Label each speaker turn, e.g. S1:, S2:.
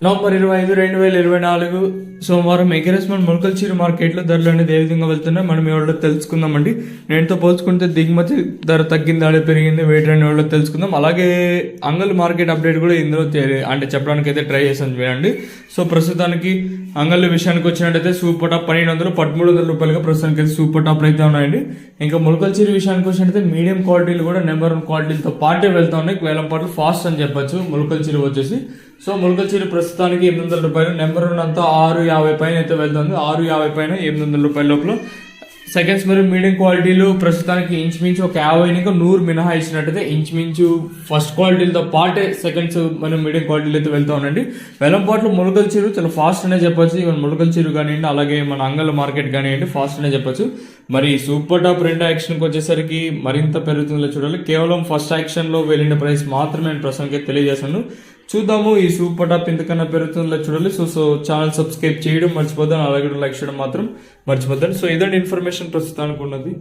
S1: November 25, 2024 సోమవారం ఎగరెస్మెంట్ మొలకల్చీరు మార్కెట్లో ధరలు అనేది ఏ విధంగా వెళ్తున్నాయి మనం ఎవరో తెలుసుకుందామండి. నేటితో పోల్చుకుంటే దిగుమతి ధర తగ్గింది, ఆడే పెరిగింది, వెయిట్ అని ఎవరో తెలుసుకుందాం. అలాగే అంగల్ మార్కెట్ అప్డేట్ కూడా ఇందులో అంటే చెప్పడానికి అయితే ట్రై చేసాను చూడండి. సో ప్రస్తుతానికి అంగల్ విషయానికి వచ్చినట్టయితే సూపర్ టాప్ 1200, 1300 రూపాయలుగా ప్రస్తుతానికి అయితే సూపర్ టాప్ అయితే ఉన్నాయండి. ఇంకా మొలకల్చీరు విషయానికి వచ్చినట్టయితే మీడియం క్వాలిటీలు కూడా నెంబర్ 1 క్వాలిటీలతో పాటే వెళ్తా ఉన్నాయి. వేలం పాటలు ఫాస్ట్ అని చెప్పొచ్చు మొలకల్చీరు వచ్చేసి. సో మొలకల్చీరు ప్రస్తుతానికి 800 రూపాయలు, నెంబర్ 1 అంతా 650 పైన అయితే వెళ్తుంది. 650 పైన 800 రూపాయల లోపల. సెకండ్స్ మరియు మీడియం క్వాలిటీలు ప్రస్తుతానికి ఇంచుమించు ఒక 50 ఇంకా 100 మినహా ఇచ్చినట్టయితే ఇంచుమించు ఫస్ట్ క్వాలిటీలతో పాటే సెకండ్స్ మరియు మీడియం క్వాలిటీలు అయితే వెళ్తా ఉండండి. వెలంపాట్లు మొలకల్చీరు చాలా ఫాస్ట్ అనే చెప్పొచ్చు. ఈవెన్ మొలకల్చీరు కానివ్వండి, అలాగే మన అంగల్ మార్కెట్ కానివ్వండి ఫాస్ట్ అనే చెప్పొచ్చు. మరి సూపర్ టాప్ 2 యాక్షన్కి వచ్చేసరికి మరింత పెరుగుతుందో చూడాలి. కేవలం ఫస్ట్ యాక్షన్లో వెళ్ళిన ప్రైస్ మాత్రమే నేను ప్రస్తుతానికి తెలియజేస్తాను. చూద్దాము ఈ సూపర్ టాప్ ఎంతకన్నా పెరుగుతుందో చూడాలి. సో ఛానల్ సబ్స్క్రైబ్ చేయడం మర్చిపోద్దాను, అలాగే లైక్ చేయడం మాత్రం మర్చిపోద్దాను. సో ఇదండి ఇన్ఫర్మేషన్ ప్రస్తుతానికి ఉన్నది.